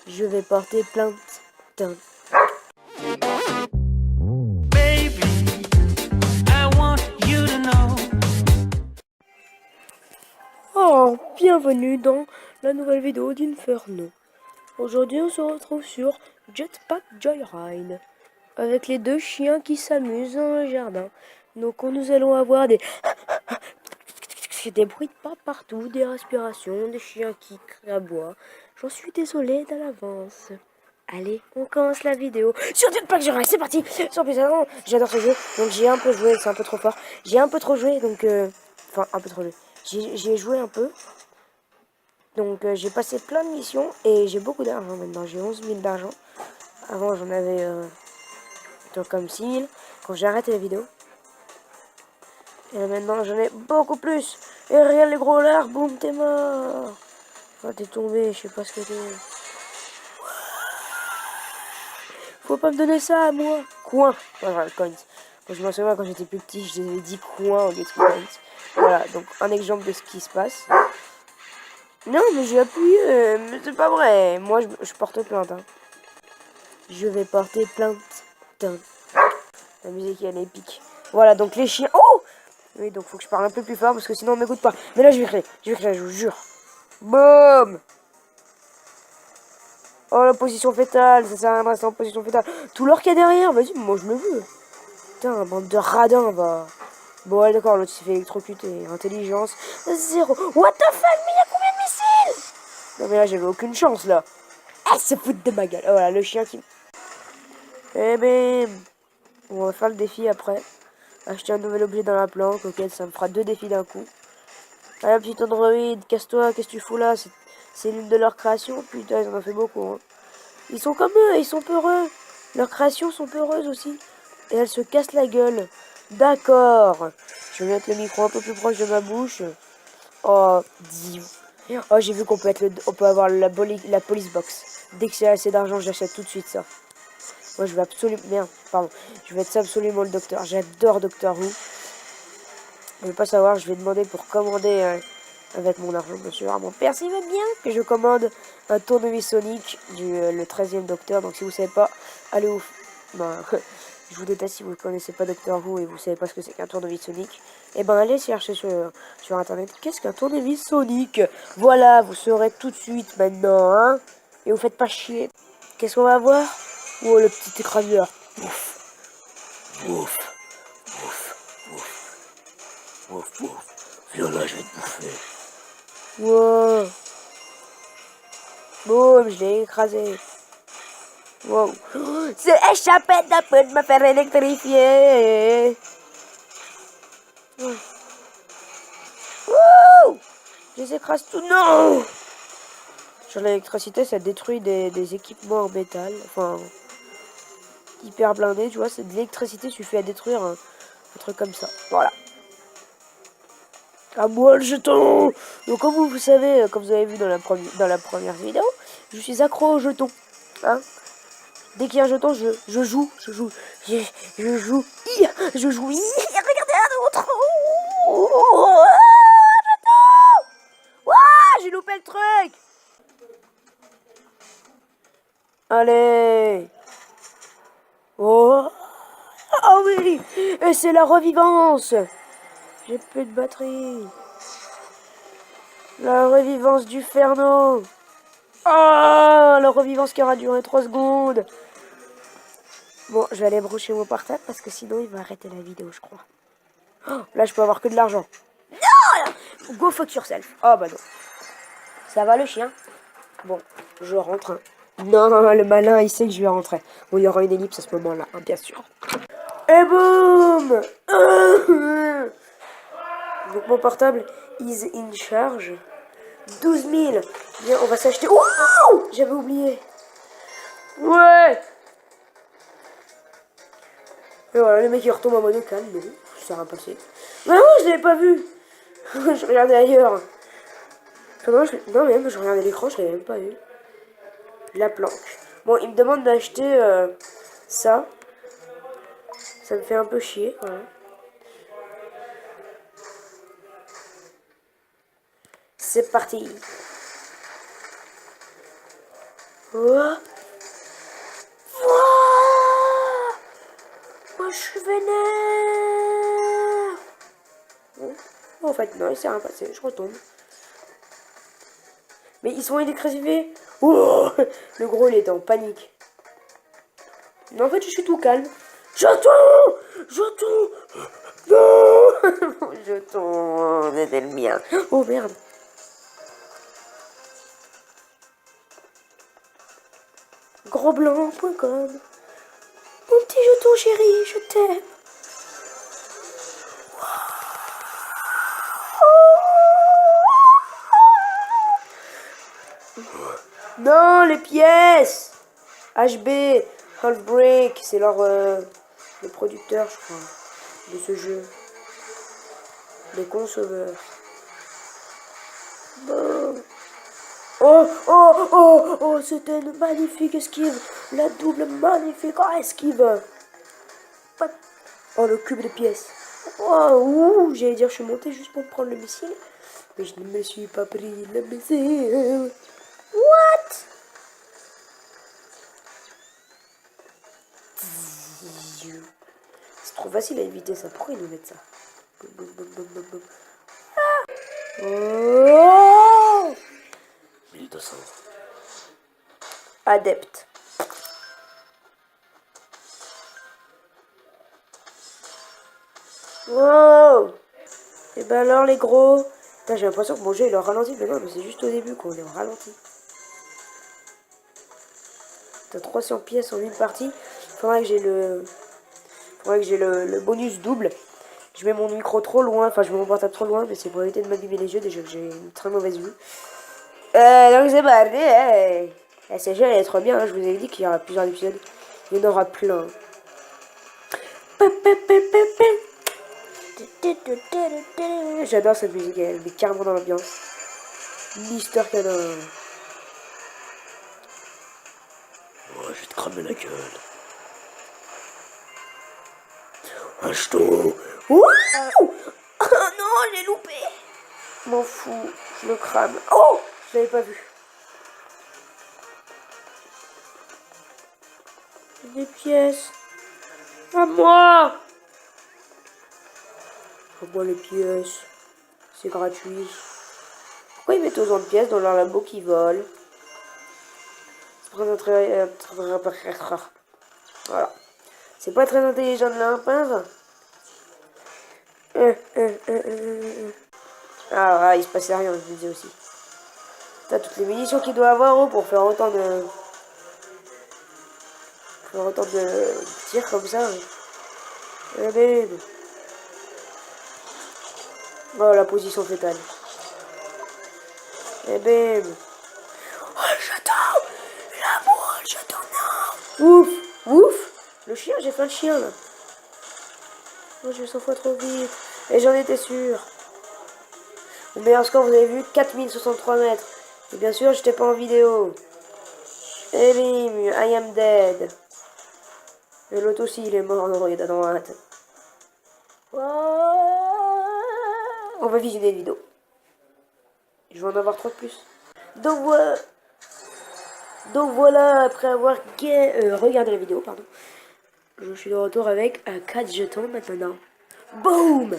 Je vais porter plainte. Putain. Baby, I want you to know. Oh, bienvenue dans la nouvelle vidéo d'Inferno. Aujourd'hui, on se retrouve sur Jetpack Joyride avec les deux chiens qui s'amusent dans le jardin. Donc, nous allons avoir des bruits de pas partout, des respirations, des chiens qui aboient. J'en suis désolée d'avance. Allez, on commence la vidéo sur Jetpack Joyride, c'est parti. Sans plus attendre, j'adore ce jeu, donc j'ai un peu joué, c'est un peu trop fort. J'ai un peu trop joué, donc enfin un peu trop joué. J'ai joué un peu. Donc j'ai passé plein de missions et j'ai beaucoup d'argent maintenant. J'ai 11 000 d'argent. Avant j'en avais comme 6 000 quand j'ai arrêté la vidéo. Et là, maintenant j'en ai beaucoup plus. Et regarde les gros lards, boum, t'es mort. Enfin, t'es tombé, je sais pas ce que t'es. Faut pas me donner ça à moi. Coin. Voilà, le coins. Quand je m'en souviens quand j'étais plus petit, je devais dit coin au lieu de coins. Voilà, donc un exemple de ce qui se passe. Non, mais j'ai appuyé, mais c'est pas vrai. Moi, je porte plainte. Hein. Je vais porter plainte. Putain. La musique, elle est épique. Voilà, donc les chiens... Oh! Oui, donc faut que je parle un peu plus fort parce que sinon on m'écoute pas. Mais là, je vais crier, je vous jure. Boum! Oh, la position fétale, ça sert à rien de rester en position fétale. Tout l'or qu'il y a derrière, vas-y, moi je le veux. Putain, bande de radins, va. Bon, ouais, d'accord, l'autre s'est fait électrocuter. Intelligence, 0. What the fuck, mais il y a combien de missiles? Non, mais là, j'avais aucune chance, là. Elle se fout de ma gueule. Oh, voilà, le chien qui... Eh ben, on va faire le défi après. Acheter un nouvel objet dans la planque. Ok, ça me fera 2 défis d'un coup. Allez, petit androïde, casse-toi, qu'est-ce que tu fous là? C'est l'une de leurs créations. Putain, ils en ont fait beaucoup. Hein. Ils sont comme eux, ils sont peureux. Leurs créations sont peureuses aussi. Et elles se cassent la gueule. D'accord. Je vais mettre le micro un peu plus proche de ma bouche. Oh, oh, j'ai vu qu'on peut on peut avoir la police box. Dès que j'ai assez d'argent, j'achète tout de suite ça. Moi, je vais absolument... Merde, pardon. Je vais être absolument le docteur. J'adore Doctor Who. Je veux pas savoir, je vais demander pour commander avec mon argent, bien sûr, à mon père s'il veut bien que je commande un tournevis Sonic le 13e Docteur. Donc si vous savez pas, allez ouf. Ben, je vous déteste si vous ne connaissez pas Doctor Who et vous savez pas ce que c'est qu'un tournevis Sonic. Et ben allez chercher sur internet qu'est-ce qu'un tournevis Sonic. Voilà, vous saurez tout de suite maintenant, hein. Et vous faites pas chier. Qu'est-ce qu'on va voir? Oh, le petit écraseur. Ouf. Ouf. Ouf. Ouf. Ouf. Ouf. Viens là, je vais te bouffer. Wow. Boum, je l'ai écrasé. Wow. C'est échappé d'un peu de me faire électrifier. Wow. Je les écrase tout. Non. Sur l'électricité, ça détruit des équipements en métal. Enfin, hyper blindés, tu vois. C'est de l'électricité, suffit à détruire un truc comme ça. Voilà. À moi le jeton. Donc comme vous savez, comme vous avez vu dans la première vidéo, je suis accro au jeton. Hein, dès qu'il y a un jeton, je joue. Je joue. Regardez un autre. Oh, jeton. Ouah, j'ai loupé le truc. Allez. Oh. Oh oui. Et c'est la revivance. J'ai plus de batterie. La revivance du Ferno. Oh, la revivance qui aura duré 3 secondes. Bon, je vais aller brancher mon portable parce que sinon il va arrêter la vidéo, je crois. Oh, là, je peux avoir que de l'argent. Non. Go fuck yourself. Oh, bah non. Ça va le chien? Bon, je rentre. Hein. Non, le malin, il sait que je vais rentrer. Bon, il y aura une ellipse à ce moment-là, hein, bien sûr. Et boum. Donc mon portable is in charge. 12 000. Bien, on va s'acheter... Oh, j'avais oublié. Ouais. Et voilà, le mec il retombe en mode calme, mais ça va passer. Mais non, je l'avais pas vu. Je regardais ailleurs. Enfin, non, même, je regardais l'écran, je l'avais même pas vu. La planque. Bon, il me demande d'acheter ça. Ça me fait un peu chier, voilà. C'est parti. Oh. Wouah. Moi je suis vénère. Oh, en fait non, il s'est rien passé, je retombe. Mais ils sont électrifiés. Oh. Le gros il est en panique. Mais en fait je suis tout calme. J'attends. Non. Jeton, c'était le mien. Oh merde. Grosblanc.com. Mon petit jeton chéri, je t'aime. Non, les pièces. HB, Half Break, c'est leur le producteur, je crois, de ce jeu. Les conceveurs. Bon. Oh, c'était une magnifique esquive. La double magnifique esquive. Oh, le cube de pièces. Oh, j'allais dire, je suis monté juste pour prendre le missile. Mais je ne me suis pas pris le missile. What? C'est trop facile à éviter ça. Pourquoi ils nous mettent ça? Oh, 1200. Adepte. Wow. Et ben alors les gros. J'ai l'impression que mon jeu il est au ralenti, mais non, mais c'est juste au début qu'on est au ralenti. T'as 300 pièces en une partie. Faudrait que j'ai le bonus double. Je mets mon micro trop loin, enfin je mets mon portable trop loin, mais c'est pour éviter de m'abîmer les yeux, déjà que j'ai une très mauvaise vue. Donc c'est parti, hey. Ce jeu elle est trop bien, hein. Je vous ai dit qu'il y aura plusieurs épisodes. Il y en aura plein. J'adore cette musique, elle met carrément dans l'ambiance. Mister Canin. Oh, je vais te cramer la gueule. Un jeton. Oh non, j'ai loupé. M'en fous, je le crame. Oh, je l'avais pas vu. Des pièces. À moi. À moi les pièces. C'est gratuit. Pourquoi ils mettent autant de pièces dans leur labo qui volent? Voilà. C'est pas très intelligent de la peindre. Ah, il se passait rien, je vous disais aussi. T'as toutes les munitions qu'il doit avoir pour faire autant de... tirs comme ça. Eh ben... Oh, la position fétale. Eh ben... Oh, j'attends. L'amour, j'attends, non. Ouf, ouf. Le chien, j'ai fait le chien, là. Oh, je vais 100 fois trop vite. Et j'en étais sûr. Le meilleur score, vous avez vu, 4063 mètres. Et bien sûr, j'étais pas en vidéo. Et bim, I am dead. Et l'autre aussi, il est mort, non, il est à droite. On va visionner une vidéo. Je vais en avoir 3 de plus. Donc voilà, après avoir regardé la vidéo, pardon. Je suis de retour avec 4 jetons maintenant. Boum!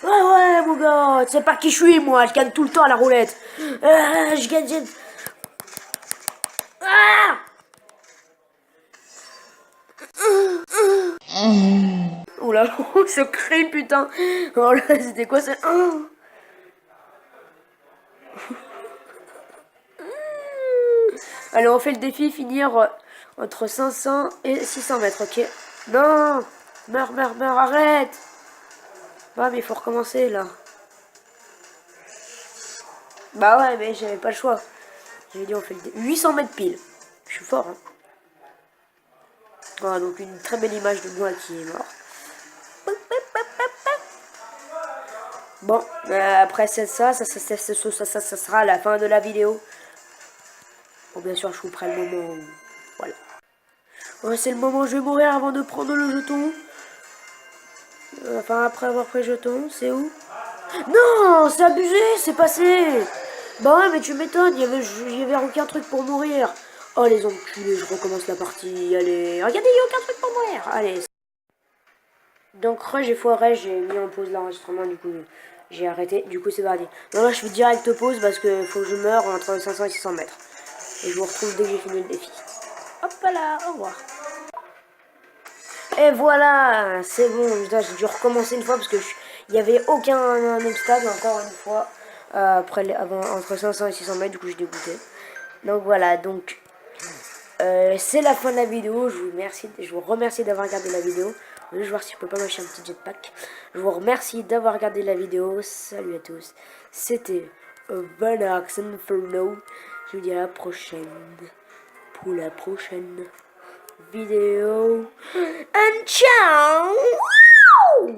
Ouais, mon gars, tu sais pas qui je suis, moi, je gagne tout le temps à la roulette. Je gagne... Ah! Oula, ce cri, putain. Oh là, c'était quoi ça? Allez, on fait le défi, finir entre 500 et 600 mètres, ok? Non! Meurs, arrête! Bah, mais il faut recommencer, là. Bah ouais, mais j'avais pas le choix. J'avais dit, on fait le défi. 800 mètres pile. Je suis fort, hein. Voilà, donc une très belle image de moi qui est mort. Bon, après ça sera la fin de la vidéo. Bon, bien sûr, je vous ferai le moment où... Voilà. Ouais, c'est le moment où je vais mourir avant de prendre le jeton. Enfin, après avoir pris le jeton, c'est où? Non, c'est abusé, c'est passé. Bah ouais, mais tu m'étonnes, il y avait aucun truc pour mourir. Oh les enculés, je recommence la partie. Allez, regardez, il n'y a aucun truc pour mourir. Allez. Donc j'ai foiré, j'ai mis en pause l'enregistrement, du coup j'ai arrêté, du coup c'est parti. Donc là je fais direct pause parce que faut que je meure entre 500 et 600 mètres. Et je vous retrouve dès que j'ai fini le défi. Hop là, au revoir. Et voilà, c'est bon, putain, j'ai dû recommencer une fois parce que il n'y avait aucun obstacle encore une fois. Entre 500 et 600 mètres, du coup je suis dégoûté. Donc voilà, donc c'est la fin de la vidéo. Je vous remercie d'avoir regardé la vidéo. Je vais voir si je peux pas m'acheter un petit jetpack. Je vous remercie d'avoir regardé la vidéo. Salut à tous. C'était Vanox Inferno. Je vous dis à la prochaine. Pour la prochaine vidéo. And ciao! Wow!